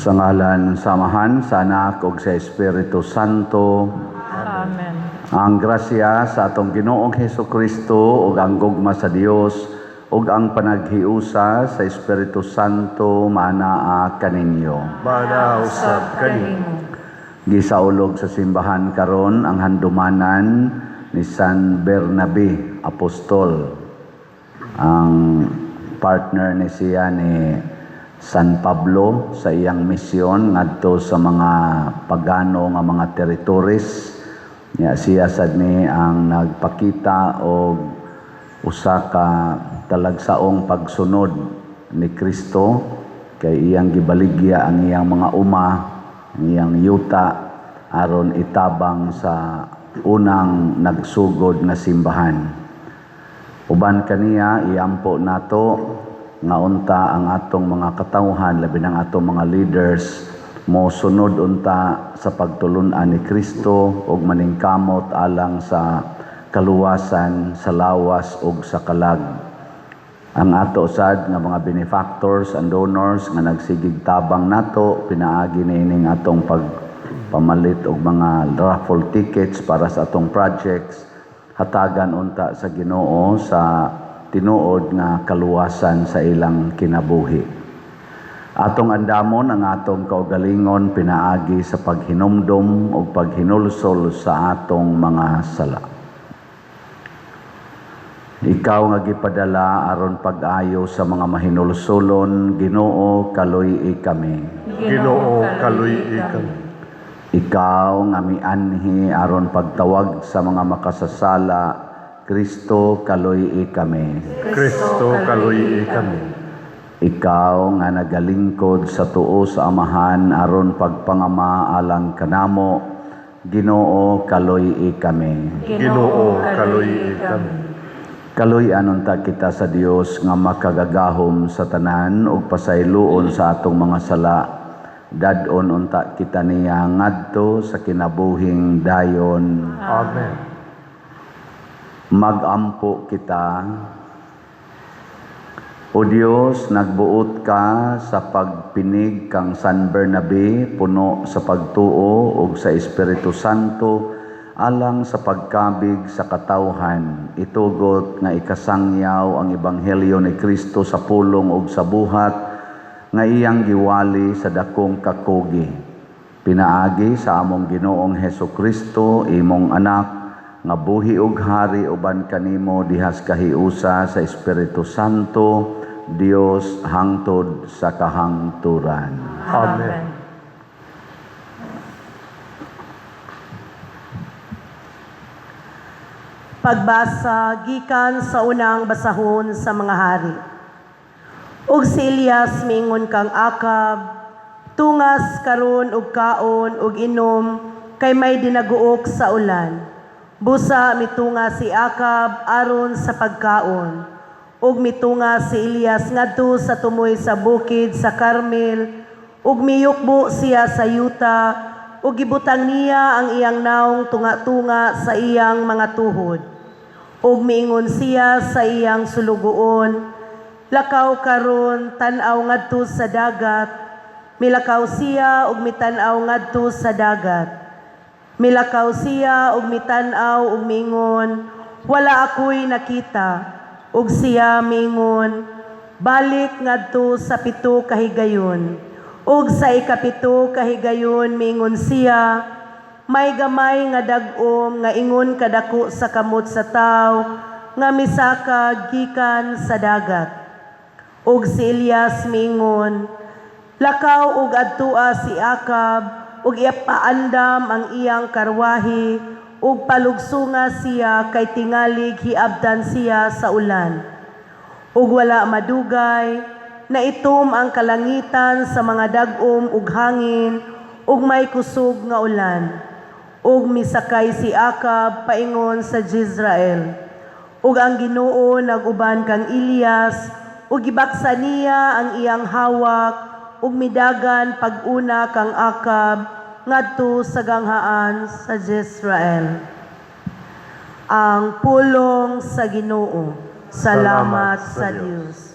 Sa ngalan sa Amahan, sa Anak, ug sa Espiritu Santo. Amen. Ang grasya sa atong Ginoong Hesukristo ug ang gugma sa Dios ug ang panaghiusa sa Espiritu Santo manaa kaninyo. Mana usab kanimo. Gisaulog sa simbahan karon ang handumanan ni San Bernabe Apostol. Ang partner ni siya ni San Pablo sa iyang misyon ngadto sa mga pagano nga mga territories. Siya sad ni ang nagpakita og usa ka talagsaong pagsunod ni Kristo kay iyang gibaligya ang iyang mga uma, ang iyang yuta aron itabang sa unang nagsugod na simbahan. Uban kaniya iampo nato nga unta ang atong mga katawhan labi ng atong mga leaders mo sunod unta sa pagtulunan ni Kristo ug maningkamot alang sa kaluwasan, sa lawas ug sa kalag. Ang ato sad nga mga benefactors and donors nga nagsigig tabang nato pinaagi niining atong pagpamalit og mga raffle tickets para sa atong projects hatagan unta sa Ginoo sa tinuod nga kaluwasan sa ilang kinabuhi. Atong andamon ang atong kaugalingon pinaagi sa paghinumdom o paghinulsol sa atong mga sala. Ikaw nga gipadala aron pag-ayo sa mga mahinulsolon, Ginoo kaluy-i kami. Ginoo kaluy-i kami. Ikaw nga mianhi aron pagtawag sa mga makasasala, Kristo kaluy-i kami. Kristo kaluy-i kami. Ikaw nga nagalingkod sa tuo sa Amahan aron pagpangama alang kanamo, Ginoo kaluy-i kami. Ginoo kaluy-i kami. Kaluy-an unta kita sa Dios nga makagagahom sa tanan ug pasayloon sa atong mga sala. Dadon unta kita niya ngadto sa kinabuhing dayon. Amen. Magampo kita. O Dios, nagbuot ka sa pagpinig kang San Bernabe, puno sa pagtuo ug sa Espiritu Santo, alang sa pagkabig sa katawhan. Itugot nga ikasangyaw ang Ebanghelyo ni Kristo sa pulong ug sa buhat, nga iyang giwali sa dakong kakugi. Pinaagi sa among Ginoong Hesukristo, imong anak, nga buhi ug hari uban kanimo dihas kahiusa sa Espiritu Santo, Dios hangtod sa kahangturan. Amen. Pagbasa gikan sa unang basahon sa mga hari. Ug si Elias mingon kang Akab, tungas karon og kaon ug inom kay may dinaguok sa ulan. Busa mitunga si Akab aron sa pagkaon. Ug mitunga si Elias ngadto sa tumoy sa bukid sa Carmel, ug miyukbo siya sa yuta, ug gibutang niya ang iyang naong tunga-tunga sa iyang mga tuhod. Ug miingon siya sa iyang sulugoon, lakaw karon tan-aw ngadto sa dagat. Milakaw siya ug mitan-aw ngadto sa dagat. Milakaw siya ug mitan-aw ug miingon, wala ako'y nakita. Ug siya mingon, balik ngadto sa 7 kahigayon. Ug sa ikapito kahigayon mingon siya, may gamay nga dag-om nga ingon kadako sa kamot sa taw, nga misaka gikan sa dagat. Ug si Elias mingon, lakaw ug adtua si Akab, ug ipaandam ang iyang karwahi, ug palugsunga siya kay tingalig hiabdan siya sa ulan. Ug wala madugay, na itom ang kalangitan sa mga dag-om ug hangin, ug may kusog nga ulan. Ug misakay si Akab paingon sa Jezreel. Ug ang Ginoo naguban kang Elias, ug gibaksa niya ang iyang hawak, ug midagan pag-una kang Akab, ngadto sa ganghaan sa Jezreel. Ang pulong sa Ginoo. Salamat sa Dios.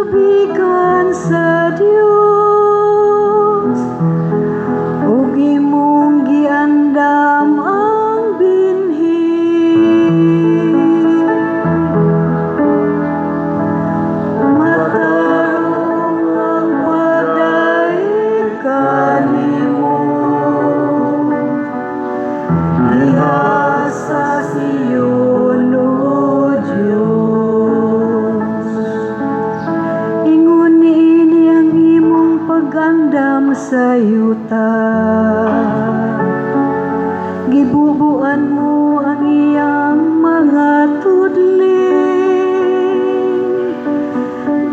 kalubigan sa Dios, ug imong giandam ang binhi. Matarong ang pagdaig kanimo, diha sa Sion, O Diyos. Ingon niini ang imong pagandam sa yuta, gibubuan mo ang iyang mga tudling,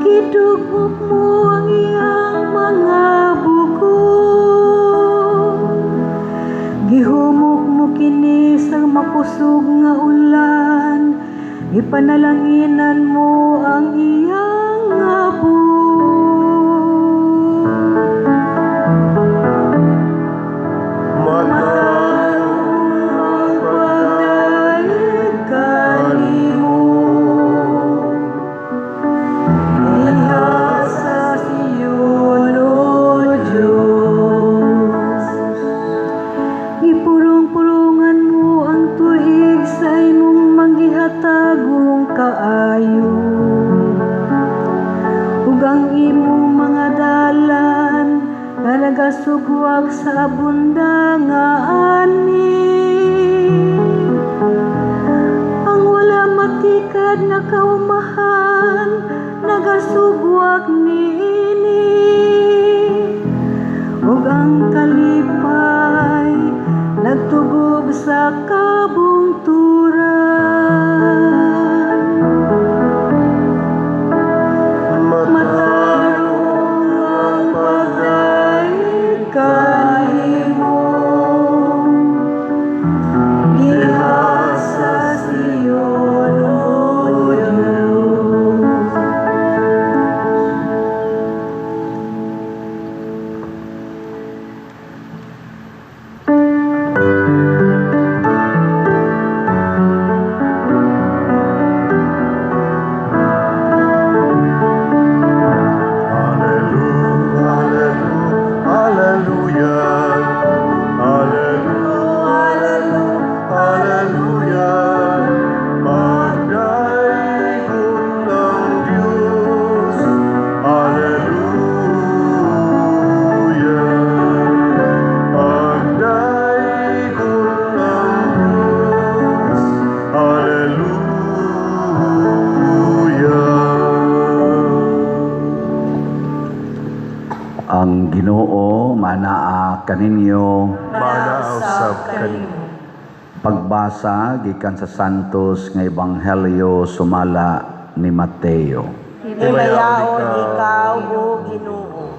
gidugmok mo ang iyang mga bukog, gihumok mo kini sa makusog nga ulan, ipanalanginan mo ang iyang abo. Matarong ang pagdaig kanimo, diha sa Sion, O Diyos. Ipurong-purungan mo ang tuig sa imong manggihatagong kaayo, ug ang imong mga dalan nga nagasugwak sa abunda nga ani. Ang wala matikad na kaumahan nagasugwak niini, ug ang kalipay nagtugob sa kabungturan. Matarong ang pagdaig kanimo, diha sa Sion, O Diyos. Ang Ginoo manaa kaninyo. Manausab kanimo. Pagbasa gikan sa Santos nga Ebanghelyo sumala ni Mateo. Himayaon ikaw, O Ginoo.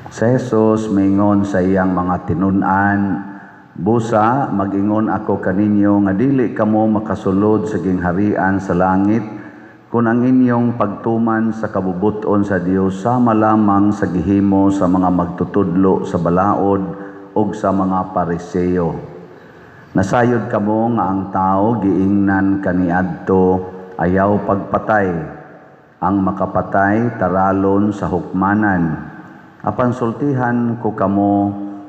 Si Jesus mingon sa iyang mga tinun-an, busa magingon ako kaninyo nga dili kamo makasulod sa gingharian sa langit kung ang inyong pagtuman sa kabubuton sa Dios sama lamang sa gihimo sa mga magtutudlo sa balaod o sa mga Pariseo. Nasayod kamo nga ang tao giingnan kaniadto ayaw pagpatay, ang makapatay taralon sa hukmanan. Apan sultihan ko kamo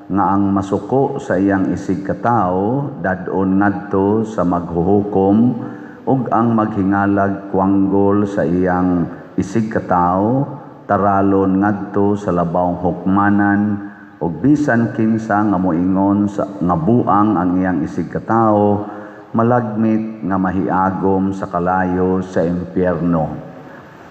nga ang masuko sa iyang isig katao dadon ngadto sa maghuhukom ug ang maghingalag kuanggol sa iyang isig katao taralon ngadto sa labawng hukmanan ug bisan kinsa nga moingon sa nga buang ang iyang isig katao malagmit nga mahiagom sa kalayo sa impyerno.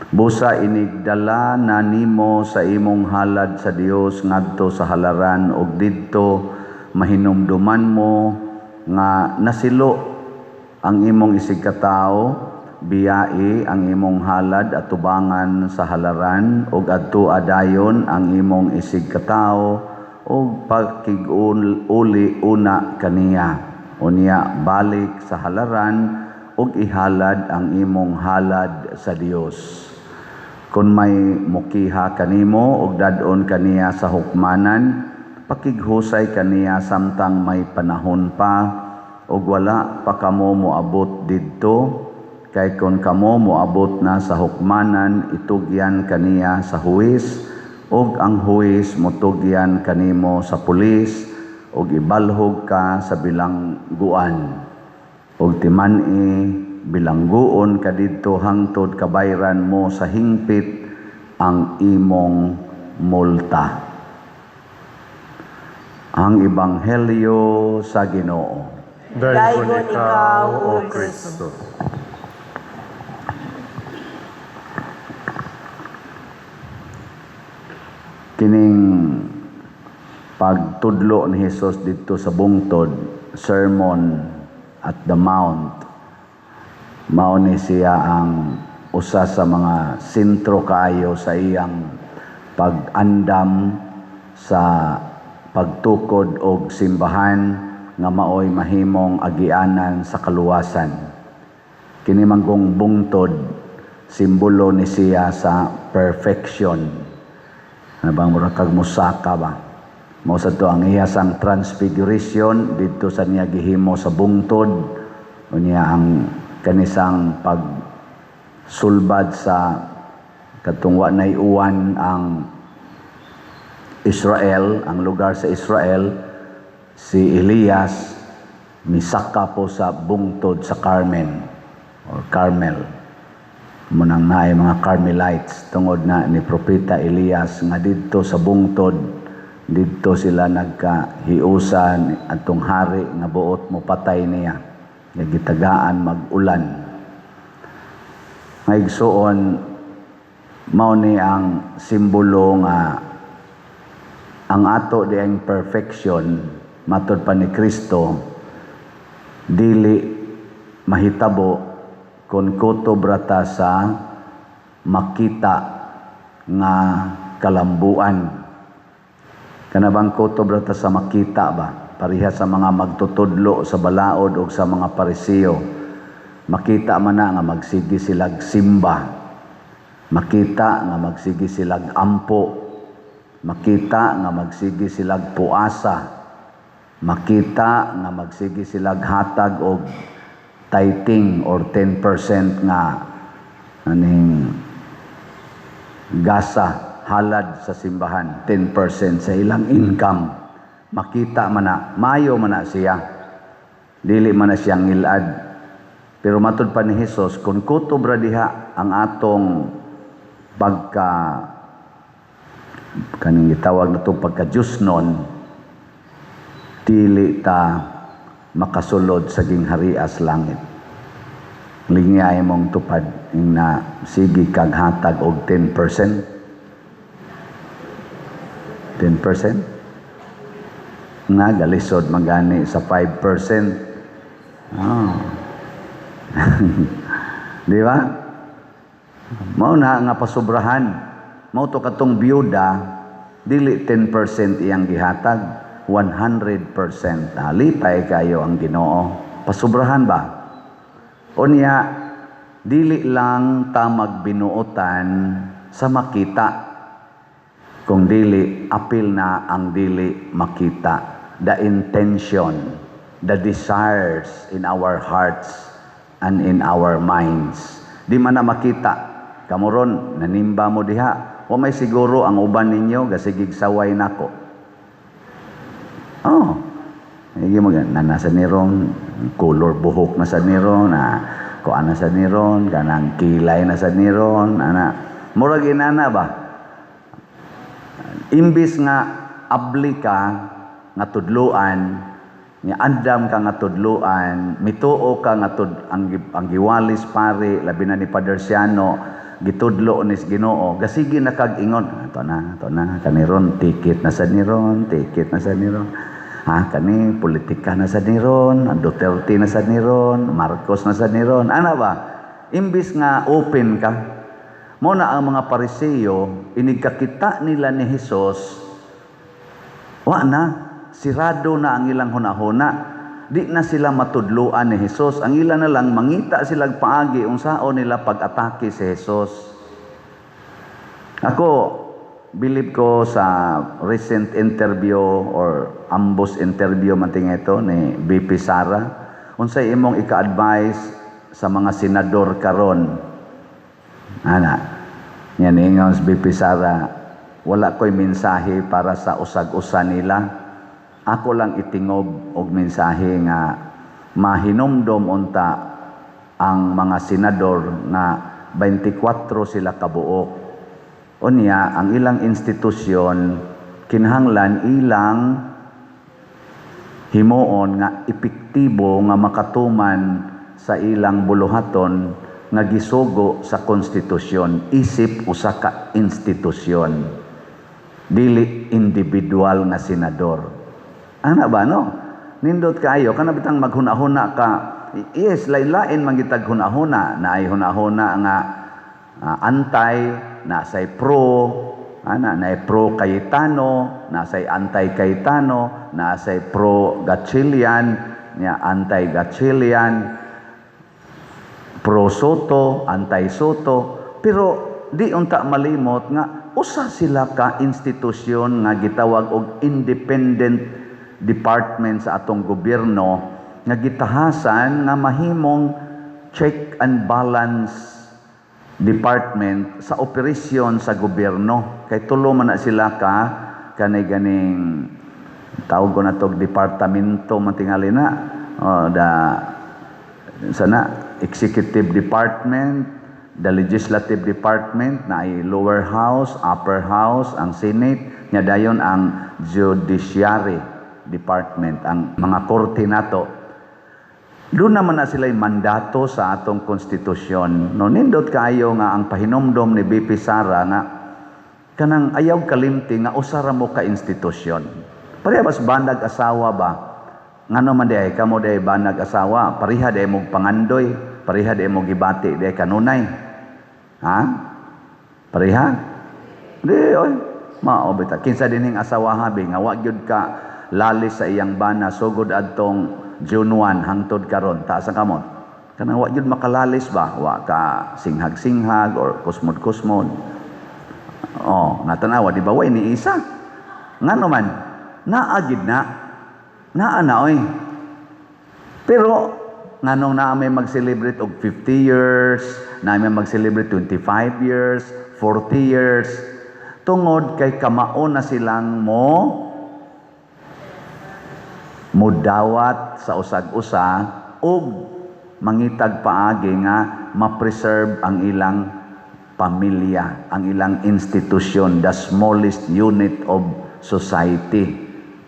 Busa inigdala na nimo sa imong halad sa Dios ngadto sa halaran ug didto mahinumduman mo nga nasilo ang imong isig katao, biyai ang imong halad at tubangan sa halaran ug adto adayon ang imong isig katao ug pakig-uli una kaniya. Unya balik sa halaran ug ihalad ang imong halad sa Dios. Kung may mukiha kanimo ug dadon kaniya sa hukmanan, pakighusay kaniya samtang may panahon pa ug wala pa kamo moabot didto, kay kon kamo moabot na sa hukmanan itugyan kaniya sa huwis ug ang huwis motugyan kanimo sa pulis ug ibalhog ka sa bilangguan ug timan-i bilangguon ka didto hangtod kabayran mo sa hingpit ang imong multa. Ang Ebanghelyo sa Ginoo. Daygon ikaw, O Kristo. Kining pagtudlo ni Jesus dito sa bungtod, Sermon at the Mount, mao ni siya ang usa sa mga sentro kaayo sa iyang pag-andam sa pagtukod og simbahan nga maoy mahimong agianan sa kaluwasan. Kini manggong bungtod simbolo ni siya sa perfection. Ano bang mura kag musaka ba? Mao sa to ang iyasang transfiguration didto sa niya gihimo sa bungtod unya ang kanisang pag sulbad sa katungwa nay uwan ang Israel, ang lugar sa Israel, si Elias misaka po sa bungtod sa Carmel or Carmel. Munang naay mga Carmelites tungod na ni propeta Elias nga didto sa bungtod didto sila nagkahiusan atong hari nga buot mo patay niya nga gitagaan mag-ulan. Ngaigsuon mao ni ang simbolo nga ang ato diayng perfection matud pa ni Kristo dili mahitabo kung kutobrata sa makita nga kalambuan. Kanabang kutobrata sa makita ba? Pariha sa mga magtutudlo sa balaod o sa mga parisiyo. Makita man na nga magsigi silag simba. Makita nga magsigi silag ampo. Makita nga magsigi silag puasa. Makita nga magsigi silag hatag og tithing or 10% nga aning gasa halad sa simbahan, 10% sa ilang income. Makita man na, mayo man na siya. Dili man na siyang ngilad. Pero matud pa ni Jesus, kung kutobra diha ang atong pagka kaning gitawag na itong pagka-Diyos-non, dili ta makasulod sa gingharias langit. Lingay mong tupad ing na sige kag hatag og 10%. 10%? Nga galisod magani sa 5%. Oh. Di ba? Mao na nga pasubrahan. Mao to katong biyuda, dili 10% iyang gihatag. 100%. Lipay kayo ang Ginoo. Pasubrahan ba? Unya, dili lang ta magbinuotan sa makita. Kung dili, apil na ang dili makita. The intention, the desires in our hearts and in our minds. Di man na makita. Kamuron, nanimba mo diha. O may siguro ang uban ninyo, gasigig saway nako. Oh, hindi mo na nasa niron, color buhok na sa niron, kuan na sa niron, kanang kilay na sa niron, murag inana ba? Imbis nga abli ka nga tudluan, nga andam ka nga tudluan, mituo ka nga ang giwalis pare, labi na ni Father Siano, gitudlo ni Ginoo, gasigi na kag ingon, ato na, kaniron, ticket na sa niron. Kani, politika na sa niron, Duterte na sa niron, Marcos na sa niron. Ano ba? Imbis nga open ka, mo na ang mga Pariseyo, inigkakita nila ni Jesus, sirado na ang ilang hunahuna. Di na sila matudluan ni Jesus. Ang ilan na lang, mangita silang paagi, unsao nila pag-atake si Jesus. Ako, believe ko sa recent interview or ambush interview man ito ni BP Sara, unsay imong ika-advise sa mga senador karon. Ana, yan ingon si BP Sara, wala ko'y mensahe para sa usag-usa nila. Ako lang itingob og mensahe nga mahinomdom unta ang mga senador na 24 sila kabuok. Unya, ang ilang institusyon, kinahanglan ilang himuon nga epektibo nga makatuman sa ilang buluhaton nga gisugo sa konstitusyon, isip usa ka institusyon, dili individual nga senador. Ana ba no? Nindot kayo kana bitang maghuna-huna ka. Yes, lain-lain mangitag hunahuna, na ay hunahuna nga antay, na say pro, na pro Cayetano, na say anti Cayetano, na say pro Gatchalian, nya anti Gatchalian, pro Soto, anti Soto, pero di unta malimot nga usa sila ka institusyon nga gitawag og independent department sa atong gobyerno nga gitahasan nga mahimong check and balance department sa operasyon sa gobyerno. Kay tulo man na sila ka kanay ganing tawag ko na tog departamento matingali na sana executive department, the legislative department na ay lower house, upper house, ang senate, nya dayon ang judiciary department, ang mga korte nato. Doon naman na sila'y mandato sa atong konstitusyon. No, nindot kayo nga ang pahinomdom ni BP Sara nga kanang ayaw kalimti nga usara mo ka institusyon. Parehas bandag asawa ba? Ngano man day kamo day banag asawa, pareha day mo pangandoy, pareha day mo gibati day kanunay. Ha? Pareha? Di oy. Mao bita kinsa dinhing asawa habi nga wa gyud ka lalis sa iyang bana sugod adtong June 1 hangtod karon taas ang kamot. Kanang wa gyud makalalis ba? Wa ka singhag-singhag or kusmod-kusmod. Oh, natanawa di ba way ni isa? Ngano man naagid naa na oy. Pero nganong naa may mag-celebrate og 50 years, naa may mag-celebrate 25 years, 40 years tungod kay kamaon na silang mudawat sa usag-usa ug mangitag paagi nga ma-preserve ang ilang pamilya, ang ilang institusyon, the smallest unit of society,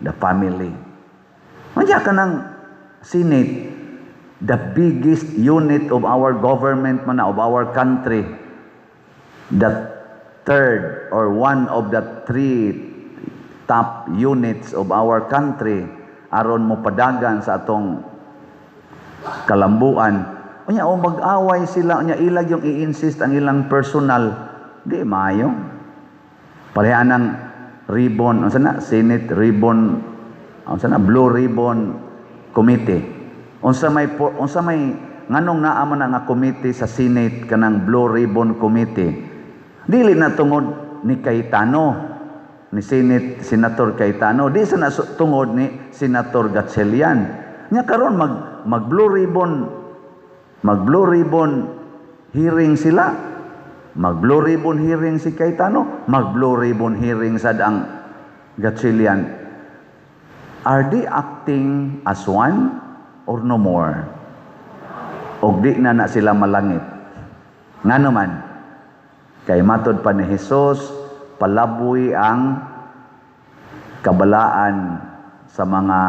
the family. Manja ka ng Senate, the biggest unit of our government man of our country, the third or one of the three top units of our country, aron mo padagan sa atong kalambuan. Unya o mag-away sila, unya ilag yung i-insist ang ilang personal, di maayo. Pareha ng ribbon, unsa na Senate ribbon, unsa na Blue Ribbon Committee. Unsa may nganong naa man nga committee sa Senate kanang Blue Ribbon Committee. Dili na tungod ni Cayetano, ni Senator Cayetano, di sa tungod ni Senator Gatchalian. Nya karon mag Blue Ribbon hearing sila. Mag Blue Ribbon hearing si Cayetano, mag Blue Ribbon hearing sad ang Gatchalian. Are they acting as one or no more? Og di na sila malangit. Ngano man kay matod pa ni Hesus, palaboy ang kabalaan sa mga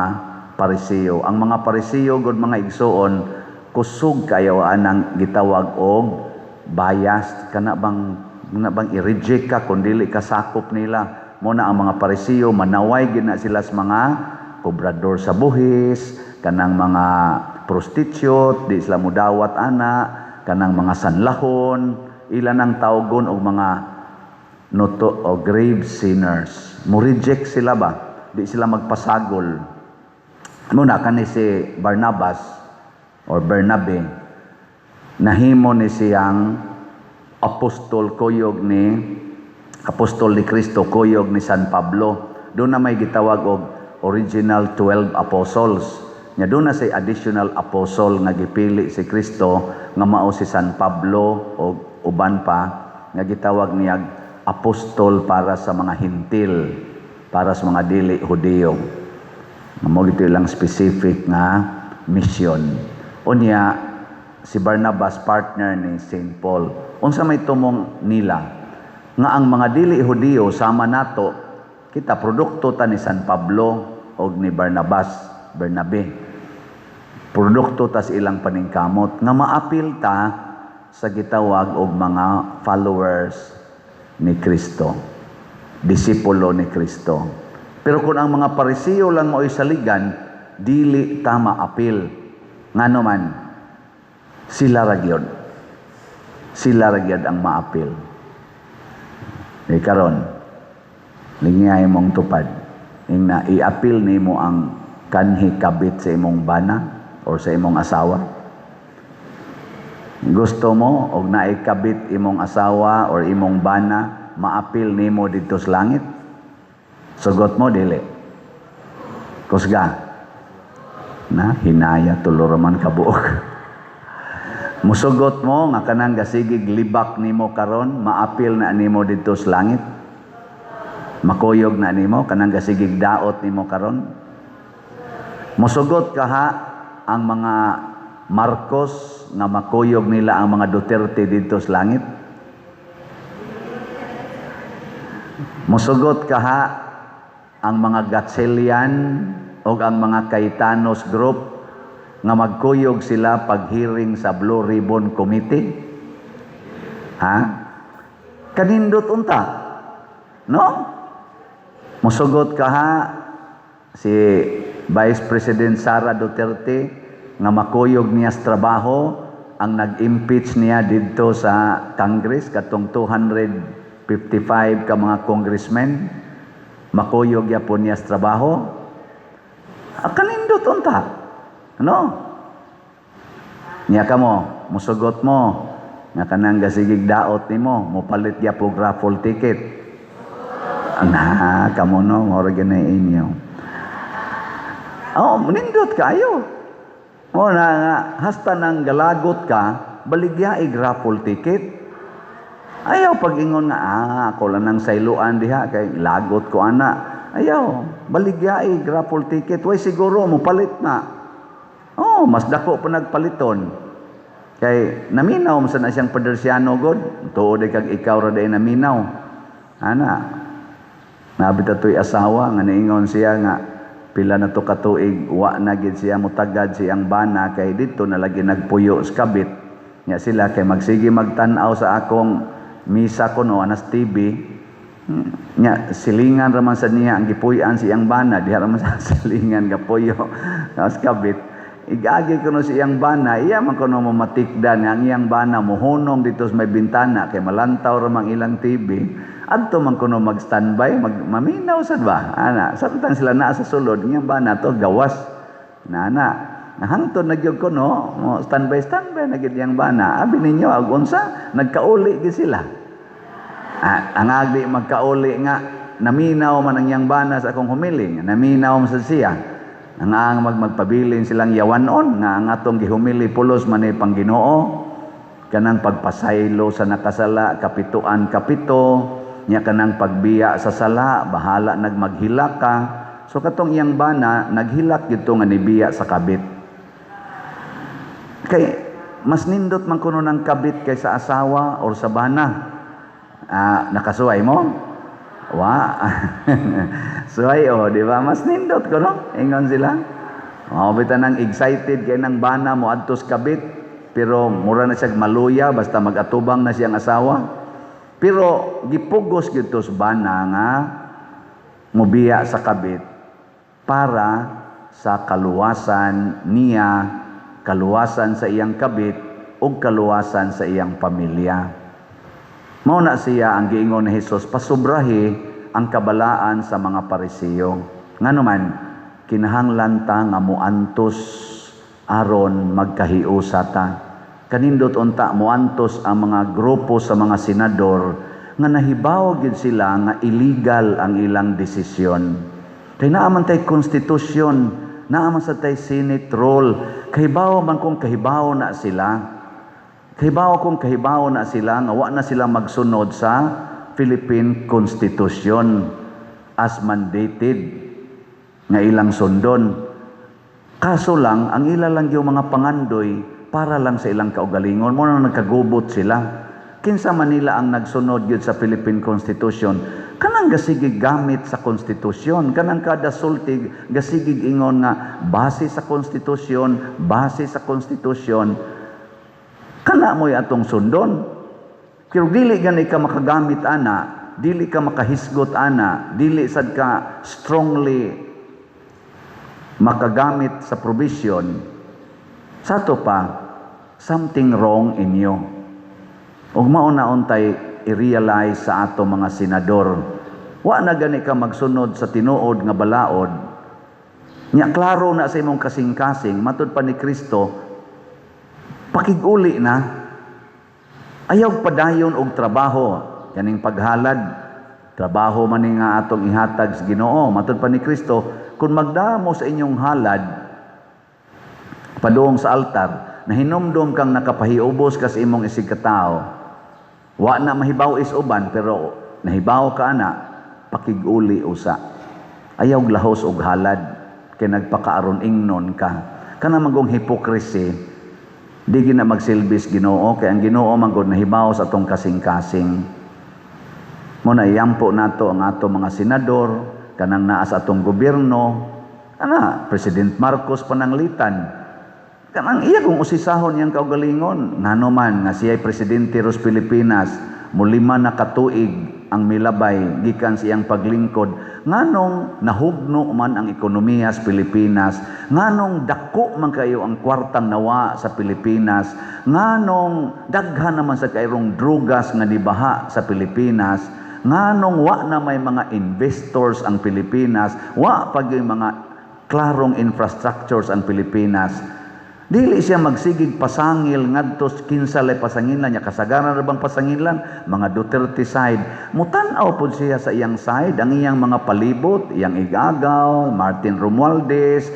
Parisiyo. Ang mga Parisiyo gud mga igsoon kusog kayo anang gitawag og biased kana bang i-reject ka kun dili ka sakop nila. Muna ang mga Parisiyo manaway gid na sila sa mga kobrador sa buhis, kanang mga prostitute, di sila mudawat ana, kanang mga sanlahon, ilan ang tawgon og mga noto o grave sinners. Mo-reject sila ba? Di sila magpasagol. Muna kani si Barnabas or Bernabe, nahimo ni siyang apostol kuyog ni Apostol ni Cristo kuyog ni San Pablo. Doon na may gitawag og original 12 apostles. nya doon na say additional apostle nga gipili si Kristo nga mao si San Pablo o uban pa nga gitawag niya apostol para sa mga hintil, para sa mga dili Hudiyo. Mo gito lang specific nga mission. Unya si Barnabas partner ni St. Paul. Unsa may tumong nila nga ang mga dili Hudiyo sama nato, kita produkto ta ni San Pablo og ni Bernabe. Produkto ta sa ilang paningkamot nga maapil ta sa gitawag og mga followers ni Kristo, disipulo ni Kristo. Pero kung ang mga Parisiyo lang mao'y saligan, dili ta maapil. Ngano man, sila ragyod ang maapil. Karon, lingay mong tupad, ing na iapil nimo ang kanhi kabit sa imong bana o sa imong asawa. Gusto mo og naikabit imong asawa or imong bana, maapil nimo dito sa langit? Sugot mo, dili. Kusga. Na, hinaya, tuluraman kabuok. Musugot mo, nga kanang gasigig libak nimo karon, maapil na nimo dito sa langit? Makuyog na nimo, kanang gasigig daot nimo karon? Musugot ka ha, ang mga Marcos, nga makuyog nila ang mga Duterte dito sa langit? Musugot ka ha, ang mga Gatchelian o ang mga Cayetanos group nga magkuyog sila paghiring sa Blue Ribbon Committee? Ha? Kanindot unta? No? Musugot ka ha, si Vice President Sara Duterte nga makuyog niya sa trabaho ang nag-impeach niya dito sa Congress katong 255 ka mga congressmen, makuyog ya po niya sa trabaho? Kanindot unta. Ano? Niya ka mo, musugot mo, nga kanang gasigig daot nimo, mupalit ya po raffle ticket. Kamo no, mora ganay inyo. Nindot kayo. Hasta nang galagot ka, baligya raffle ticket. Ayaw pag-ingon nga, ako lang nang sailuan diha, kay lagot ko ana. Ayaw, baligya raffle ticket. Way siguro, mo palit na. Mas dako pa nagpaliton. Kay naminaw mo sa na siyang Pedersiano god. Tuod kag ikaw ra day naminaw. Ana, nabita to'y asawa, nga niingon siya nga, pila na to katuig, wa na gid siya mutagad siyang bana, kay dito na lagi nagpuyo sa kabit. Nya sila, kay magsige magtan-aw sa akong misa ko no, anas TV. Nya, silingan raman sa niya, ang gipuyan siyang bana, diha raman sa silingan, gapuyo, sa kabit. Igagi ko no siyang bana, iya man ko no mamatikdan, ang iyang bana, muhunong dito sa may bintana, kay malantaw ramang ilang TV. Adto man kuno mag-standby, maminaw sad ba? Ana, samtang sila naa sa sulod, ngiyang ba na to gawas. Hangtod nagyog kuno, standby na gid yang bana. Abi ninyo ag unsa nagkauli gid sila. Ang agdi magkauli nga naminaw man ang yang bana sa akong humiling, naminaw man sa siya. Ang magpabilin silang yawanon nga ang atong gihumili pulos man ay Pangginoo. Kanang pagpasaylo sa nakasala, kapituan kapito. Nya kanang pagbiya sa sala, bahala nagmaghilak ka. So katong iyang bana, naghilak gito nga nibiya sa kabit. Kay mas nindot man kuno ng kabit kaysa asawa or sa bana. Nakasuway mo? Suway di ba? Mas nindot kuno. Ingon sila. Bitan nang excited kay nang bana mo adtos kabit, pero mura na siya maluya basta magatubang na siyang asawa. Pero gipugos gito sa bana nga mubiya sa kabit para sa kaluwasan niya, kaluwasan sa iyang kabit ug kaluwasan sa iyang pamilya. Mao na siya ang giingon ni Hesus, pasubrahi ang kabalaan sa mga Parisiyo. Nganuman kinahanglan ta nga muantos aron magkahiusa ta. Kanindot unta muantos ang mga grupo sa mga senador nga nahibaw gid sila nga illegal ang ilang desisyon. Kay naa man tay konstitusyon Naaman sa tay Senate role. Kahibaw man kung kahibaw na sila. Kahibaw na sila, nga wa na sila magsunod sa Philippine Constitution as mandated nga ilang sundon. Kaso lang, ang lang yung mga pangandoy para lang sa ilang kaugalingon. Mo na nagkagubot sila. Kinsa Manila ang nagsunod yun sa Philippine Constitution. Kanang gasigig gamit sa Constitution. Kanang kada sultig, gasigig ingon nga base sa Constitution. Kana mo'y atong sundon. Pero dili ganay ka makagamit ana, dili ka makahisgot ana, dili sad ka strongly makagamit sa provision. Sa to pa, something wrong in you. Ug mauna-on tay i-realize sa ato mga senador, wa na gani ka magsunod sa tinuod nga balaod. Nya klaro na sa imong kasing-kasing matud pa ni Kristo, pakiguli na. Ayaw padayon og trabaho, kaning paghalad. Trabaho man ni nga atong ihatag sa Ginoo. Matud pa ni Kristo, kung magdamo sa inyong halad paduong sa altar, na hinumdum kang nakapahiubos ka sa imong isig katao, wa na mahibaw is uban, pero nahibaw ka na, pakiguli usa. Ayaw lahos og halad, kay nagpakaaron ingnon ka. Kana magong hypocrisy, di gina magsilbis Ginoo, kay ang Ginoo manggod nahibaw sa atong kasing-kasing. Muna iyampo nato ang ato mga senador, kanang naa sa atong gobyerno, President Marcos pananglitan, kanang iya kung usisahon yang kaugalingon, ngano man nga siya'y presidente ros Pilipinas, mulima na katuig ang milabay gikan siyang paglingkod, nganong nahugno man ang ekonomiya sa Pilipinas, nganong dako man kayo ang kwartang nawa sa Pilipinas, nganong daghan naman sa kayrong drugas nga nibaha sa Pilipinas, nganong wa na may mga investors ang Pilipinas, wa pag yung mga klarong infrastructures ang Pilipinas. Dili siya magsigig pasangil ngadto kinsa lay pasangilan niya, kasagaran ra bang pasangilan mga Duterte side. Mutan-aw pud siya sa iyang side, ang iyang mga palibot, iyang igagaw, Martin Romualdez,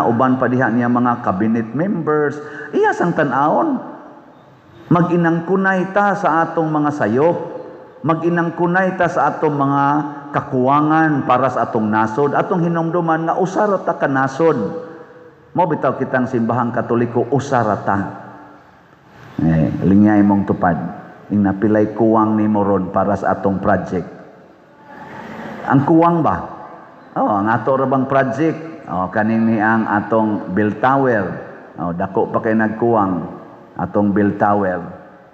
uban pa diha niya mga cabinet members. Iya sang tan-awon. Mag-inangkunay ta sa atong mga sayop, mag-inangkunay ta sa atong mga kakuwangan para sa atong nasod, atong hinumduman nga usara ta ka nasod. Mo bitaw kitang simbahang Katoliko, usarata. Lingay mong tupad. Ing napilay kuwang ni moron para sa atong project. Ang kuwang ba? Ang ato rabang project. Kanini ang atong Bell Tower. Dako pa kay nagkuwang. Atong Bell Tower.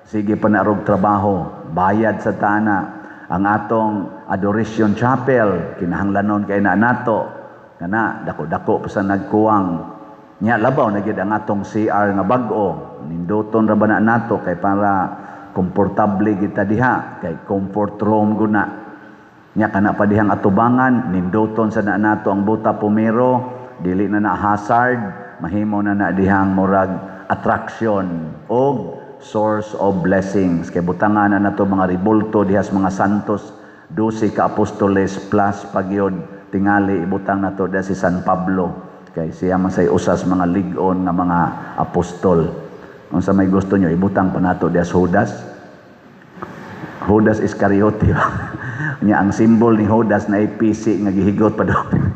Sige pa na rog trabaho. Bayad sa tana. Ang atong Adoration Chapel. Kinahanglanon kay na nato. Kana, dako-dako pa sa nagkuwang. Nya labaw na gid ang atong CR nga bag-o, ninduton ra ba na nato kay para komportable kita diha, kay comfort room guna. Nya kana pa dihang atubangan, ninduton sa na nato ang buta pumero, dili na hazard, mahimo na dihang murag attraction og source of blessings. Kay butangan na nato mga ribulto diha sa mga santos, 12 ka apostoles plus pagyod tingali ibutang nato diha si San Pablo. Kay siya masay usas mga ligon nga mga apostol. Kung sa may gusto nyo, ibutang pa nato dias Judas. Judas Iscariote. Nya ang simbol ni Judas na ipisi nga gihigot pa doon.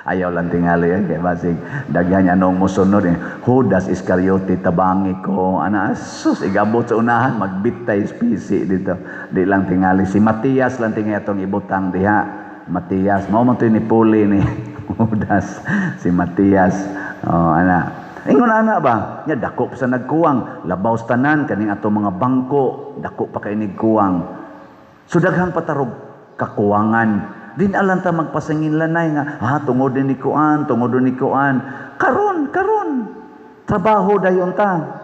Ayaw lang tingali yan. Kaya basig daghan niya nung musunod. Judas Iscariote, tabangi ko. Sus, igabot sa unahan, magbitay pisi dito. Di lang tingali. Si Matias lang tingali itong ibutang diha. Matias. Mao man to ni Puli ni Judas, si Matias. Ingon ana ba? Nya dako pa sa nagkuwang, labaw sa tanan kaning ato mga bangko, dako pa kay nigkuwang. So daghan patarog kakuwangan. Din alam ta magpasangin lanay nga, tungod ni kuan, Karon, trabaho dayon ta.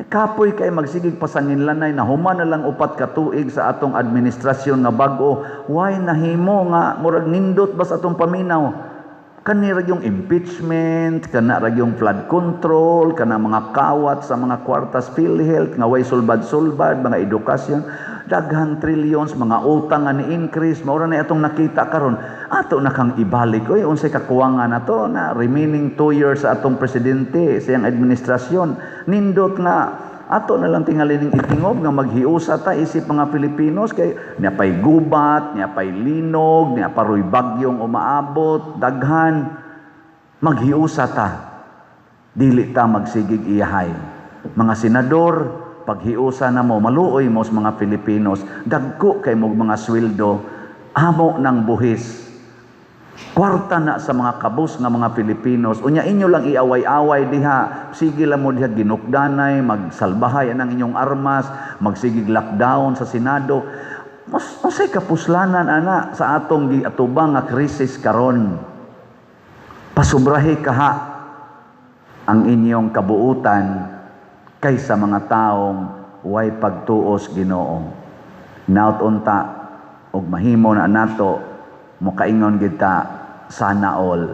Kapoy kay magsigig pasangin lanay na human na lang upat ka tuig sa atong administrasyon nga bag-o. Why nahimo nga murag nindot ba sa atong paminaw? Kani ra yung impeachment, kana ra yung flood control, kana mga kawat sa mga kwartas PhilHealth nga way sulbad-sulbad, mga edukasyon, daghang trillions, mga utang nga ni increase, maura na atong nakita karon. ato na kang ibalik. Oy, unsay kakuwangan na to na remaining 2 years sa atong presidente sa iyang administrasyon. Nindot nga, ato na lang tingalin itingob nga maghiusa ta isip mga Pilipinos kay niya pay gubat, niya pay linog, niya paroy bagyong umaabot, daghan. Maghiusa ta. Dili ta magsigig iyahay. Mga senador, paghiusa na mo, maluoy mo sa mga Pilipinos, dagko kay mo mga sweldo, amo ng buhis. Kwarta na sa mga kabus nga mga Pilipinos. Unya inyo lang iaway-away diha. Sige lang mo diha ginukdanay, magsalbahay ang inyong armas, magsigig lockdown sa Senado. Masay kapuslanan ana sa atong giatubang nga krisis karon. Pasubrahi kaha ang inyong kabuutan kaysa mga taong way pagtuos Ginoo. Naut unta og mahimo na nato mokaingon kita sana all.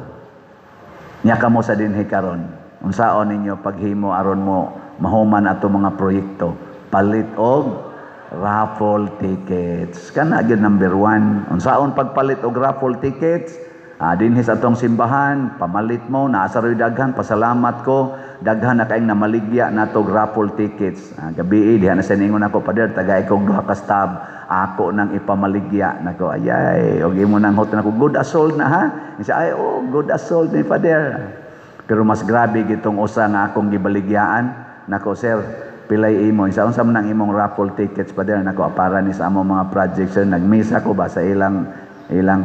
Nya kamo sa dinhi karon. Unsaon ninyo paghimo aron mo mahuman ato mga proyekto? Palit og raffle tickets. Kana gyud number 1. Unsaon pagpalit og raffle tickets? Dinhi sa atong simbahan, pamalit mo, naasa rin daghan, pasalamat ko, daghan na kaing namaligya na to raffle tickets. Gabi, diha na siningon ako, Pader, tagay kong 2 ka stab, ako nang ipamaligya. Nako, ayay, og imo nang hot na ko, good as sold na ha? Isa, ay, oh, good as sold ni Pader. Pero mas grabe gitong usa nga akong gibaligyaan. Nako, sir, pilay imo. Isa, unsa man ang imong raffle tickets, Pader? Nako, para ni sa among mga projects, sir, nag-miss ako ba sa ilang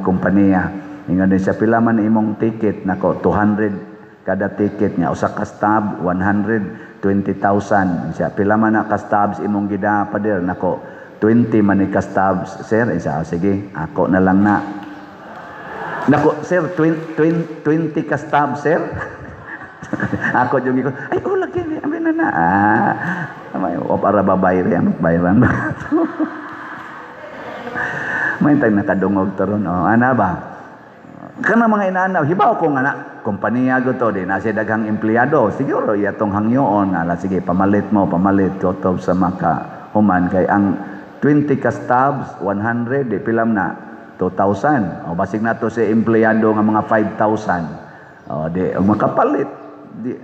kompanya. Ingon din siya, pila man imong ticket, nako, 200 kada ticket niya. Usa ka stab, 120,000. Siya, pila man na ka stabs imong gida, Pader, nako, 20 man ni ka stabs, sir. Siya, sige, ako na lang na. Nako, sir, 20 ka stabs, sir. Ako yung ikot, ay, lagi ni, amin na. O para babayran, bayran ba? May tag nakadungog to ron, ana ba? Kana mga inaanaw, hibaw ko nga na, kompanya ko to, di na siya daghang empleyado, siguro yatong hangyoon, sige, pamalit kotob sa maka human, kay ang 20 ka stabs, 100, di pilam na, 2,000, o basig na to si empleyado nga mga 5,000, o di, makapalit, di,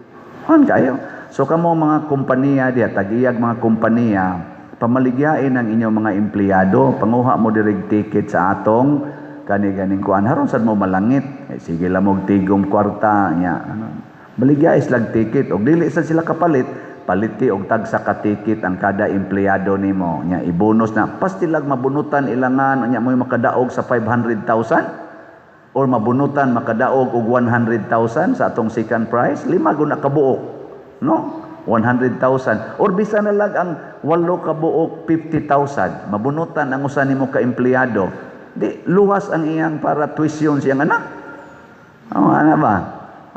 kayo. So kamo mga kompanya, di, tagiyag mga kompanya, pamaligyain ang inyong mga empleyado, panguha mo direct ticket sa atong kani-ganing kuan haron sad mo malangit. Sige lang mo tigom kwarta nya. Baligya lag ticket og dili sad sila kapalit, paliti og tag sa ka ticket ang kada empleyado nimo nya ibonus na pastilag mabunutan ilangan nya mo makadaog sa 500,000 or mabunutan makadaog og 100,000 sa atong second prize, 5 gud na kabuok, no? 100,000 or bisan na lang ang 8 kabuok 50,000 mabunutan ang usa nimo ka empleyado. Di, luwas ang iyang para tuition siyang anak. Ano ba?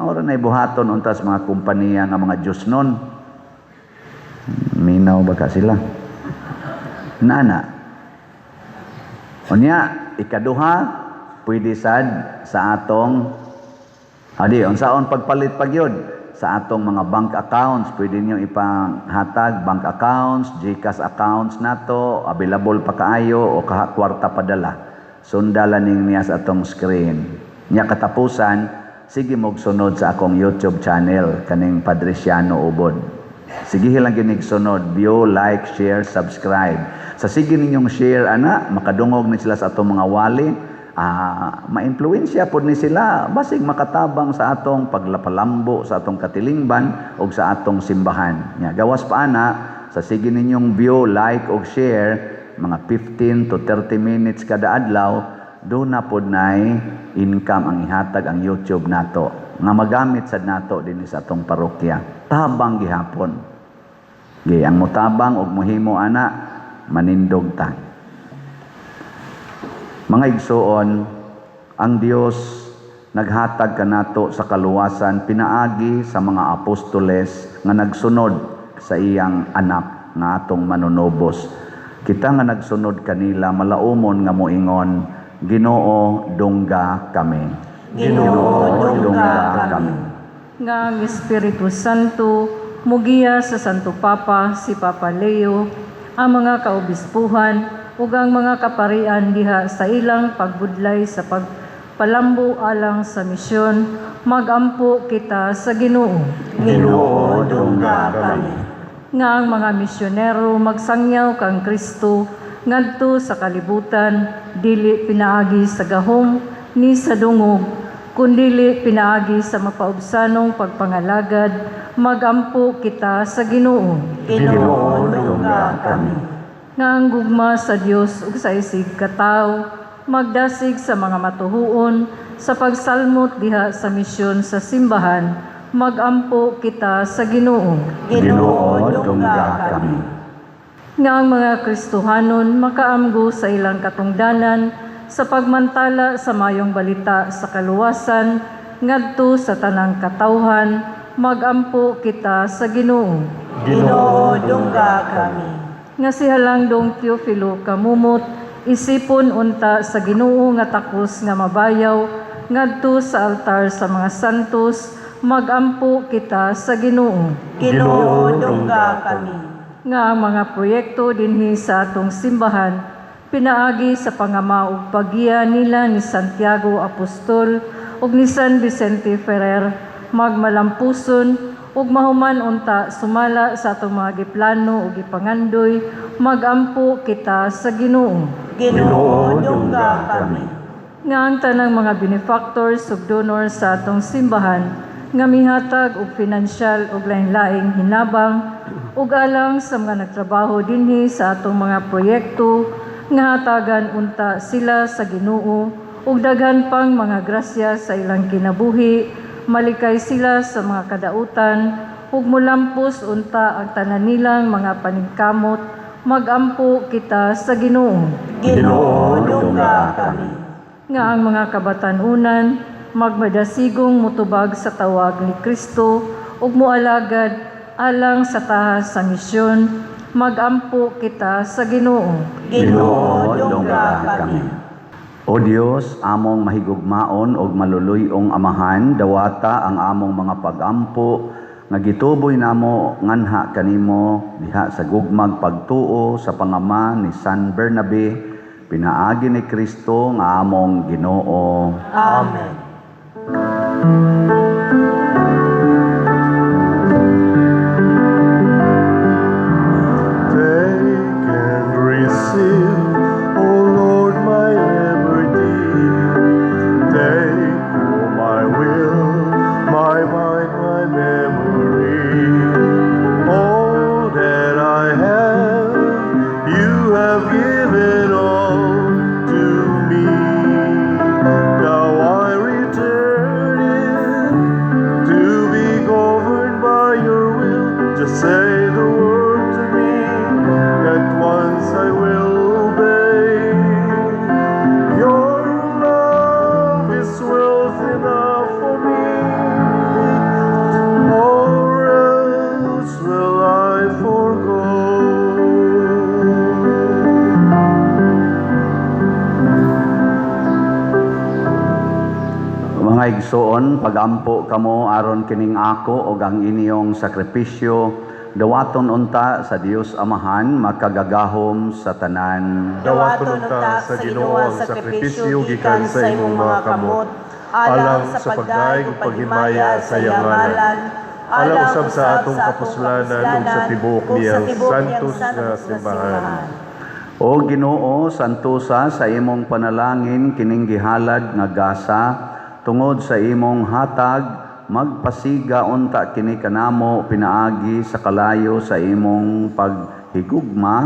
Ora na ibuhaton untas mga kompanya nga mga Diyos nun. Minaw ba ka sila? Nana. Unya, ikaduha, pwede sad sa atong, unsaon pagpalit pagyod sa atong mga bank accounts, pwede niyo ipanghatag bank accounts, GCash accounts nato, available pa kaayo o kwarta padala. Sundalan ning niya sa atong screen. Nya katapusan, sige mog sunod sa akong YouTube channel kaning Padresiano Ubod. Sige lang ginig sunod, view, like, share, subscribe. Sa sige ninyong share ana, makadungog ni sila sa atong mga wali, ma-influensya pod ni sila basig makatabang sa atong paglapalambo sa atong katilingban o sa atong simbahan. Nya gawas pa ana, sa sige ninyong view, like og share, mga 15 to 30 minutes kada adlaw, do na pod nay income ang ihatag ang YouTube nato nga magamit sad nato dinhi sa atong parokya. Tabang gihapon. Ang mutabang og mohimo ana manindog ta. Mga igsoon, ang Dios naghatag kanato sa kaluwasan pinaagi sa mga apostoles nga nagsunod sa iyang anak nga atong manunobos. Kita nga nagsunod kanila, malaumon nga moingon, Ginoo dungga kami. Ginoo dungga kami. Nga ang Espiritu Santo mugiya sa Santo Papa si Papa Leo, ang mga kaobispuhan ug ang mga kaparian diha sa ilang pagbudlay sa palambo alang sa misyon, magampo kita sa Ginoo. Ginoo, dungga kami. Nga ang mga misyonero magsangyaw kang Kristo ngadto sa kalibutan, dili pinaagi sa gahom ni sa dungog, kundili pinaagi sa mapaubsanong pagpangalagad, magampo kita sa Ginoo. Ginoo, dungga kami. Nga ang gugma sa Dios ug sa isig katao, magdasig sa mga matuhuon sa pagsalmot diha sa misyon sa simbahan, magampo kita sa Ginoo. Ginoo, dungga kami. Nga ang mga Kristohanon makaamgo sa ilang katungdanan sa pagmantala sa mayong balita sa kaluwasan ngadto sa tanang katawhan, magampo kita sa Ginoo. Ginoo, dungga kami. Nga si Halangdong Teofilo kamumot, isipon unta sa Ginoo nga takos nga mabayaw ngadto sa altar sa mga santos, magampo kita sa Ginoo. Ginoo, dungga kami. Nga ang mga proyekto dinhi sa atong simbahan pinaagi sa pangama ug paggiya nila ni Santiago Apostol ug ni San Vicente Ferrer, magmalampuson ug mahuman unta sumala sa atong mga giplano ug gipangandoy, magampo kita sa Ginoo. Ginoo, dungga kami. Nga ang tanang mga benefactors ug donor sa atong simbahan nga mihatag og pinansyal ug lain-laing hinabang ug alang sa mga nagtrabaho dinhi sa atong mga proyekto nga hatagan unta sila sa Ginoo ug daghan pang mga grasya sa ilang kinabuhi, malikay sila sa mga kadautan ug mulampos unta ang tanan nilang mga paningkamot, magampo kita sa Ginoo. Ginoo, dungga kami. Nga ang mga kabatanunan magmadasigong mutubag sa tawag ni Kristo ug mualagad alang sa tahas sa misyon, magampo kita sa Ginoo. Ginoo, dungga kami. O Dios, among mahigugmaon og maluluyong amahan, dawata ang among mga pagampo nga gituboy namo nganha kanimo diha sa gugmag pagtuo sa pangama ni San Bernabe, pinaagi ni Kristo nga among Ginoo. Amen. Take and receive, O Lord, my liberty. Take, O my will, my mind, my memory. All that I have, you have given all to me. Now I return it to be governed by your will. Just say the word to me, at once I will obey. Your love is wealth enough for me, or else will I forgo. Mga igsoon, pagampo kamo aron kining ako og ang inyong sakripisyo, dawaton unta sa Dios Amahan makagagahom sa tanan. Dawaton unta sa Ginoo ang sakripisyo gikan sa imong mga kamot, alang sa pagdaig ug paghimaya sa iyang ngalan, alang usab sa atong kapuslanan ug sa tibuok niyang santos nga simbahan. O Ginoo, santusa sa imong panalangin kining gihalad nga gasa tungod sa imong hatag, magpasiga unta kini kanamo pinaagi sa kalayo sa imong paghigugma,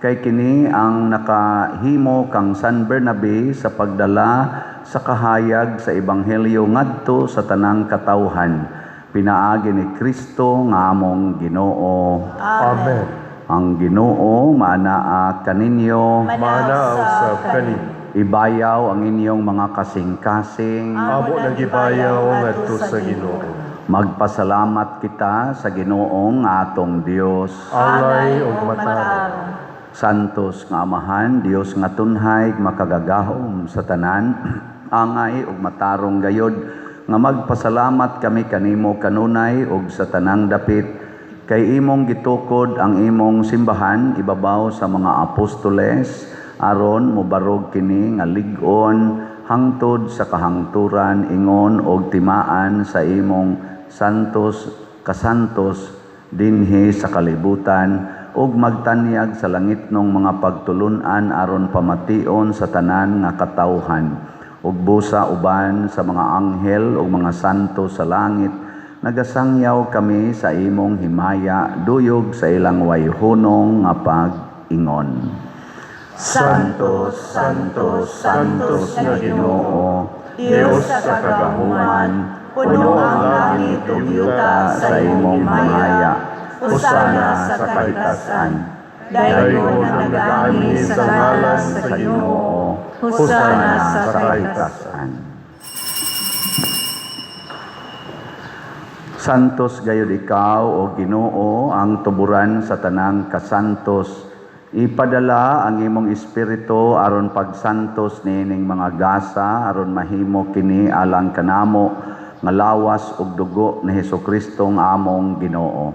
kay kini ang nakahimo kang San Bernabe sa pagdala sa kahayag sa ebanghelyo ngadto sa tanang katawhan. Pinaagi ni Kristo nga among Ginoo. Amen. Ang Ginoo manaa kaninyo, Mana usab kani. ibayaw ang inyong mga kasing-kasing. Amo nang gibayaw ngadto sa Ginoo. Magpasalamat kita sa Ginoong atong Dios. Alay ug matarong. Santos nga Amahan, Dios nga tunhay makagagahom sa tanan, angay ug matarong gayod nga magpasalamat kami kanimo kanunay ug sa tanang dapit kay imong gitukod ang imong simbahan ibabaw sa mga apostoles aron mobarog kini nga lig-on hangtod sa kahangturan ingon og timaan sa imong santos kasantos dinhi sa kalibutan ug magtanyag sa langitnong mga pagtulunan aron pamation sa tanan nga katawhan ug busa uban sa mga anghel ug mga santo sa langit. Nagasangyaw kami sa imong himaya duyog sa ilang wayhunong nga pag-ingon. Santos, Santos, Santos nga Ginoo, Dios sa kagahuman, puno ang langit ug yuta sa imong himaya. Hosana sa kalikasan. Dayon ang nag-ani sa ngalan sa Ginoo. Hosana sa kalikasan. Santos gayud ikaw o Ginoo ang tuburan sa tanang kasantos. Ipadala ang imong espiritu aron pagsantos niining mga gasa aron mahimo kini alang kanamo nga lawas ug dugo ni Hesukristo nga among Ginoo.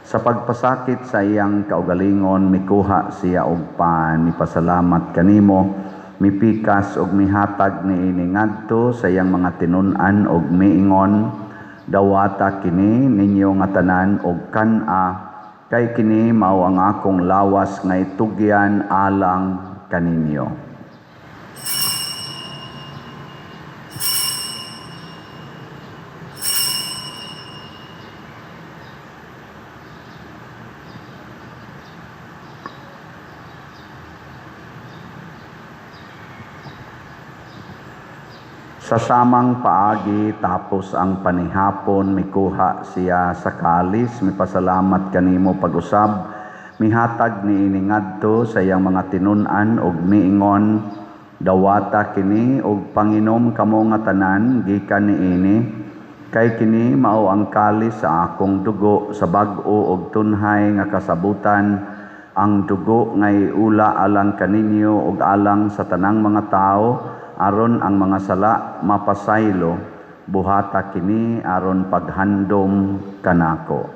Sa pagpasakit sa iyang kaugalingon mikuha siya og pan, mipasalamat kanimo, mipikas ug mihatag niini ngadto sa iyang mga tinun-an ug miingon, dawata kini ninyo nga tanan og kan-a. Kay kini mao ang akong lawas nga itugyan alang kaninyo. Sa samang paagi tapos ang panihapon mikuha siya sa kalis, mipasalamat kanimo pag-usab, mihatag niini ngadto sa iyang mga tinun-an ug miingon, dawata kini ug panginom kamo nga tanan gikan niini, kay kini mao ang kalis sa akong dugo sa bag-o ug tunhay nga kasabutan, ang dugo ngay ula alang kaninyo ug alang sa tanang mga tao, aron ang mga sala mapasaylo, buhata kini aron paghandom kanako.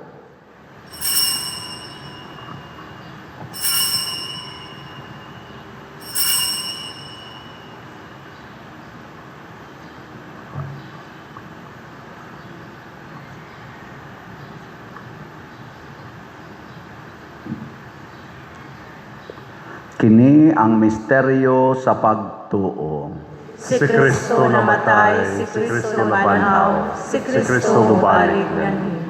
Kini ang misteryo sa pagtuo. Si Kristo namatay, si Kristo nabanhaw, si Kristo mubalik nganhi.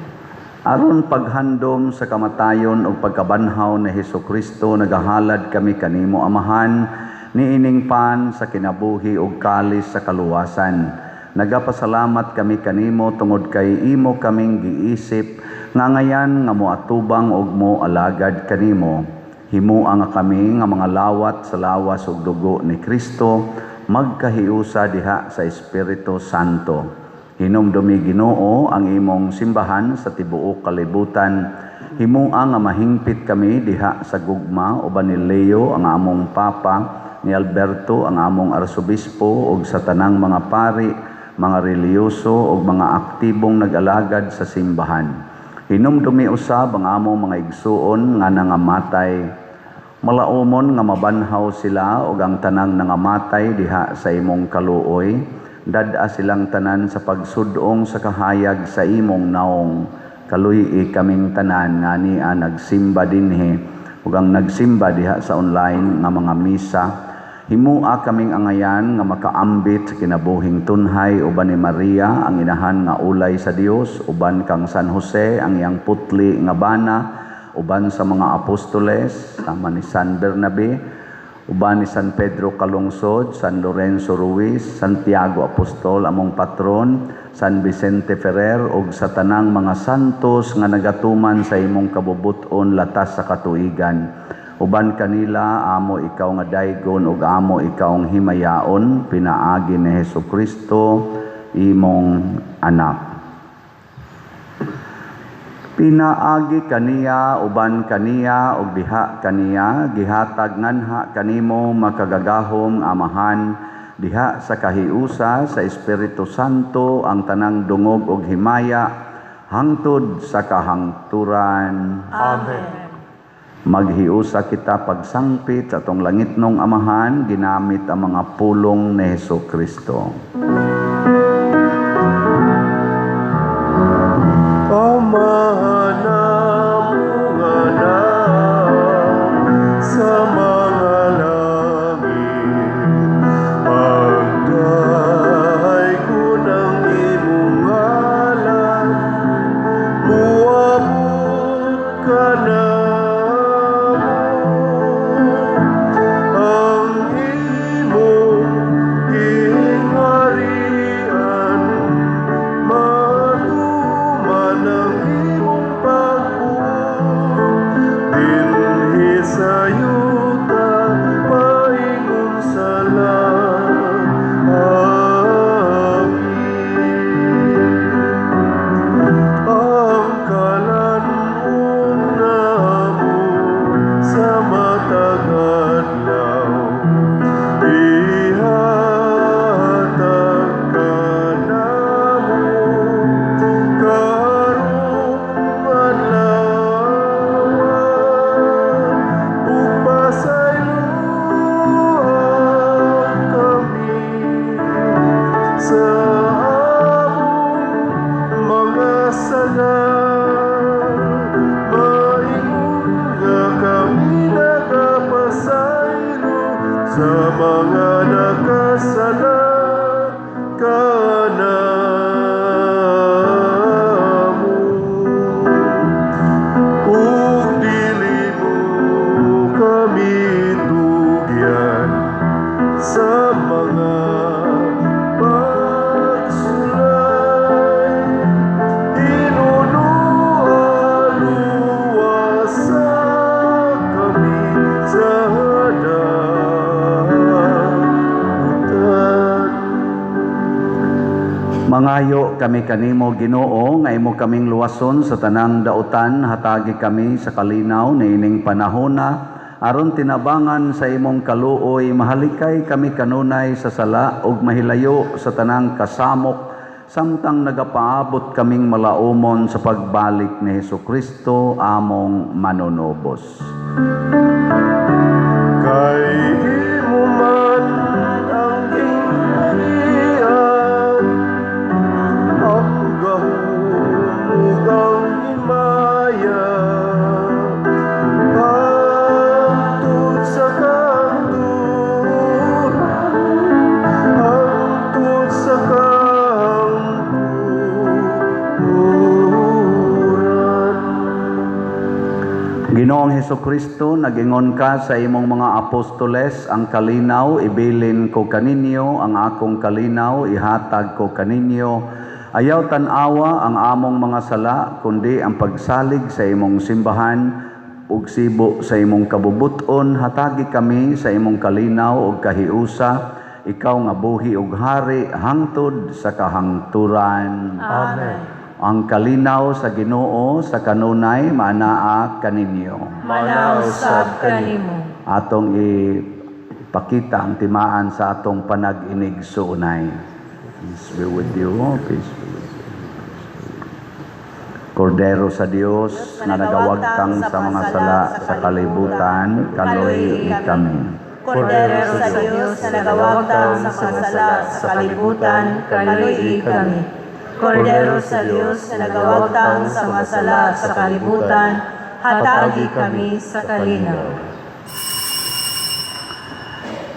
Aron paghandom sa kamatayon o pagkabanhaw ni Hesukristo, nagahalad kami kanimo Amahan, niining pan sa kinabuhi ug kalis sa kaluwasan. Nagapasalamat kami kanimo tungod kay imo kaming giisip nga ngayan nga moatubang ug moalagad kanimo. Himuha nga kami nga mga lawat sa lawas ug dugo ni Kristo, magkahiusa diha sa Espiritu Santo. Hinumdumi Ginoo ang imong simbahan sa tibuok kalibutan. Himuha nga mahingpit kami diha sa gugma uban ni Leo ang among papa, ni Alberto ang among arsobispo ug sa tanang mga pari, mga reliyoso ug mga aktibong nag-alagad sa simbahan. Hinumdumi usab ang among mga igsuon nga nangamatay. Malaumon nga mabanhaw sila ug ang tanang nangamatay diha sa imong kaluoy. Dad-a silang tanan sa pagsudong sa kahayag sa imong naong. Kaluy kaming tanan nga niya nagsimba dinhi ug ang nagsimba diha sa online nga mga misa. Himuha kaming angayan nga makaambit sa kinabuhing tunhay uban ni Maria ang inahan nga ulay sa Dios, uban kang San Jose ang iyang putli nga bana, uban sa mga apostoles sama ni San Bernabe, uban ni San Pedro Calungsod, San Lorenzo Ruiz, Santiago Apostol among patron, San Vicente Ferrer ug sa tanang mga santos nga nagatuman sa imong kabubuton latas sa katuigan. Uban kanila amo ikaw nga daygon ug amo ikaw ang himayaon pinaagi ni Hesukristo imong anak. Pinaagi kaniya uban kaniya ug diha kaniya gihatag nganha kanimo makagagahom Amahan diha sa kahiusa sa Espiritu Santo ang tanang dungog ug himaya hangtod sa kahangturan. Amen. Maghiusa kita pagsangpit sa atong langitnong Amahan ginamit ang mga pulong ni Hesukristo. Amahan namong anak sa mga langit, pagdahay ko ng imong ngalan, muabot ka na ang imong gingharian, matuman ang imong pagbuot, dinhi sa yuta paingon sa langit. Ang kalanon namo sa matag adlaw, ihatag ka namo karong adlaw, ug pasayloan kami sa among mga sala. Maingon nga kami nagapasaylo sa mga nakasala kanamo, ug dili mo kami tugyan sa mga pagsulay. Inunualuwasa kami sa dagutan. Mangayo kami kanimo Ginoo nga imo kaming luwason sa tanang dautan, hatagi kami sa kalinaw niining panahona aron tinabangan sa imong kaluoy, mahalikay kami kanunay sa sala ug mahilayo sa tanang kasamok samtang nagapaabot kaming malaumon sa pagbalik ni Hesukristo among manunubos. Kay imo man ang gingharian, ang gahum ang himaya, hangtod sa kanturan, hangtod sa kanturan. Ginoong Hesukristo, nagingon ka sa imong mga apostoles, ang kalinaw ibilin ko kaninyo, ang akong kalinaw ihatag ko kaninyo. Ayaw tan-awa ang among mga sala, kundi ang pagsalig sa imong simbahan ug sibo sa imong kabubuton. Hatagi kami sa imong kalinaw ug kahiusa, ikaw nga buhi ug hari hangtod sa kahangturan. Amen. Ang kalinaw sa Ginoo sa kanunay maanaa kaninyo. Manaw sab kanimo. Atong ipakita ang timaan sa atong panag-inig suunay. Peace be with you. Peace be with you. Kordero sa Dios na nagawagtang sa mga sala sa kalibutan, kaluhi kami. Kordero sa Diyos na nagawagtang sa mga sala sa kalibutan, kaluhi kami. Kordero sa Diyos na nagawagtang sa mga sala sa kalibutan, hatagi kami sa kalinaw.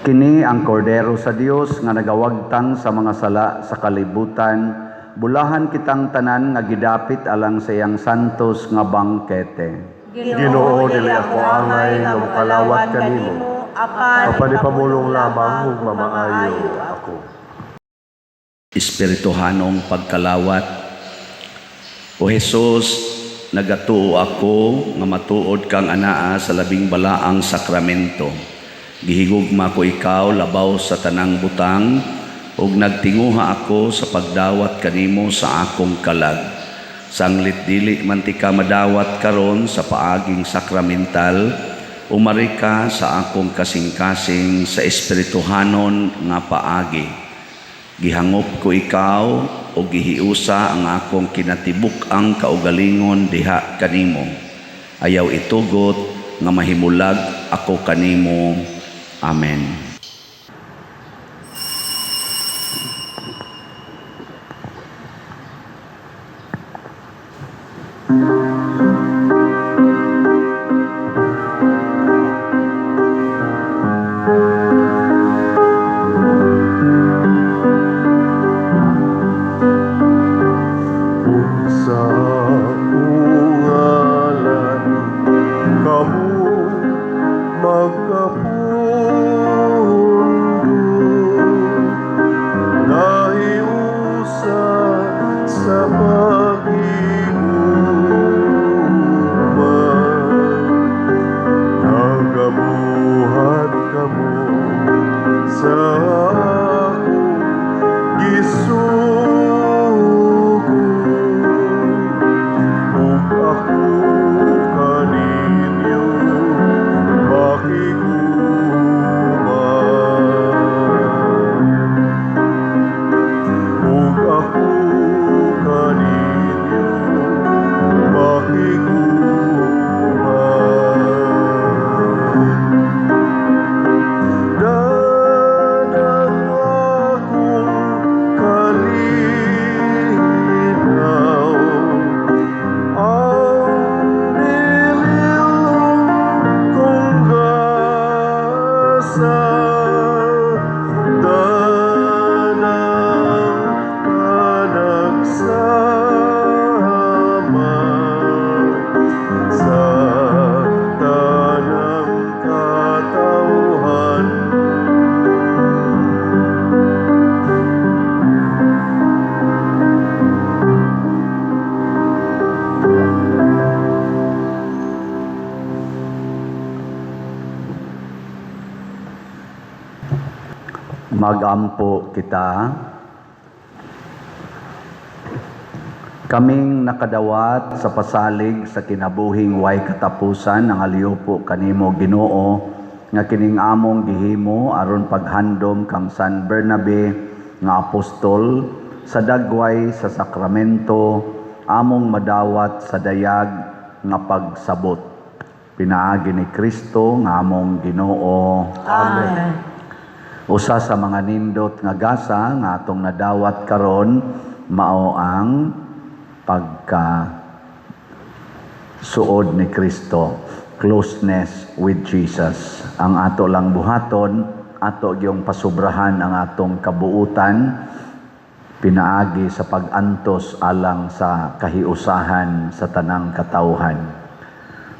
Kini ang kordero sa Dios nga nagawagtang sa mga sala sa kalibutan, bulahan kitang tanan nga gidapit alang sa iyang santos nga bangkete. Ginoo, dili ako angay nga mokalawat kanimo, apan ipamulong lamang ug mamaayo ako. Espirituhanong pagkalawat. O Jesus, nagatuo ako nga matuod kang anaa sa labing balaang sakramento. Gihigugma ko ikaw labaw sa tanang butang ug nagtinguha ako sa pagdawat kanimo sa akong kalag. Sanglit dili man ti ka madawat karon sa paaging sakramental, umari ka sa akong kasing-kasing sa espirituhanon nga paagi. Gihangop ko ikaw o gihiusa ang akong kinatibuk ang kaugalingon diha kanimo. Ayaw itugot nga mahimulag ako kanimo. Amen. Sa ungalan kamu magkapundo, nahiusan sa pag-iuman, nagabuhat kamo sa akong gisugo. Ug ako kaninyo makiguman. Ug ako kaninyo makiguman. Danang akong kalinaw, ang nililong kong gasa, danang kanagsama sa tanang katawhan. Magampo kita. Kaming nakadawat sa pasalig sa kinabuhing way katapusan ang aliupo kanimo Ginoo nga kining among gihimo aron paghandom kang San Bernabe nga apostol sa dagway sa sakramento among madawat sa dayag nga pagsabot. Pinaagi ni Kristo nga among Ginoo. Amen. Usa sa mga nindot nga gasa nga atong nadawat karon mao ang pagka suod ni Kristo, closeness with Jesus. Ang ato lang buhaton, ato gyung pasubrahan ang atong kabuutan, pinaagi sa pag-antos alang sa kahiusahan sa tanang katawhan.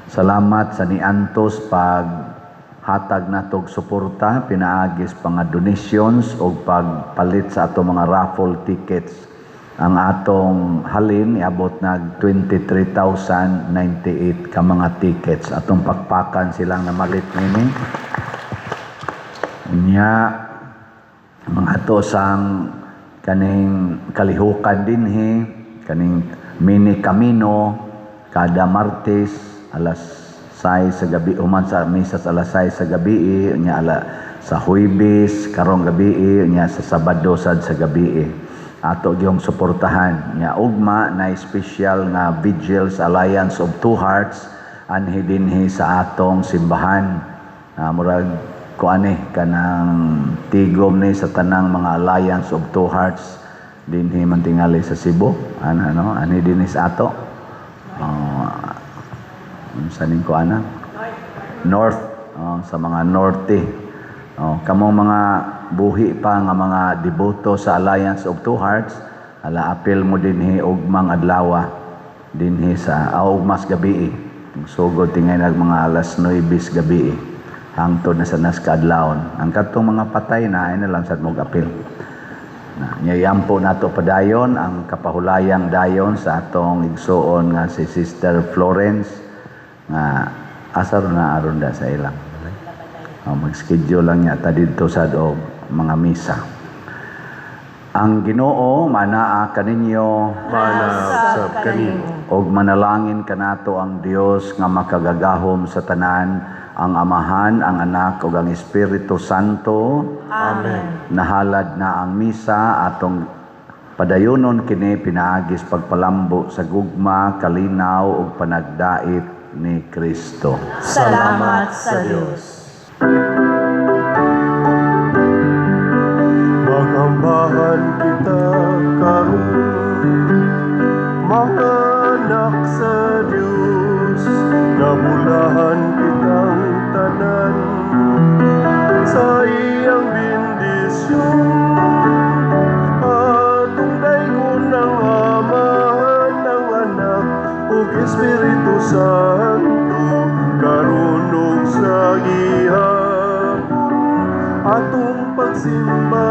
Salamat sa niantos pag hatag natog suporta, pinaagis pa nga donations o pagpalit sa ato mga raffle tickets. Ang atong halin iabot nag 23,098 ka mga tickets. Atong pakpakan silang namalit nini. Nya mga ato sang kaning kalihukan dinhi, kaning mini Camino kada Martes alas 6 sa gabi, human sa misas alas 6 sa gabi, nya sa Huwebes karong gabi, nya sa Sabado sad sa gabi. Ato gyung suportahan nya ugma na special nga Vigils Alliance of Two Hearts anhi dinhi sa atong simbahan. Murag kuani kanang tigom ni sa tanang mga Alliance of Two Hearts dinhi man tingali sa Cebu. Anhi dinhi sa ato. Saning ko ana north, sa mga norte. Kamong mga buhi pa nga mga deboto sa Alliance of Two Hearts, apel mo dinhi ugmang adlaw dinhi sa ugmas gabi. Sugod tingay nag mga alas 9 gabi hangtod na sa naskadlawon. Ang katong mga patay na ay nalang sad mog apel. Nyayampo nato padayon ang kapahulayang dayon sa atong igsuon nga si Sister Florence nga asar na aron da sa ilang. Mag-schedule lang niya dito sa mga misa. Ang Ginoo manaa kaninyo, Manasab kanimo. og manalangin kanato ang Dios nga makagagahom sa tanan, ang Amahan, ang Anak ug ang Espiritu Santo. Amen. Nahalad na ang misa atong padayonon kini pinaagis pagpalambo sa gugma, kalinaw ug panagdait ni Kristo. Salamat sa Diyos. Magambahan kita karon, mga anak sa Diyos, nabulahan kitang tanan sa iyang bendisyon. Atong dayon ng Amahan, ng Anak, ug Espiritu Santo, karon ug sa gihapon. Atong pagsimba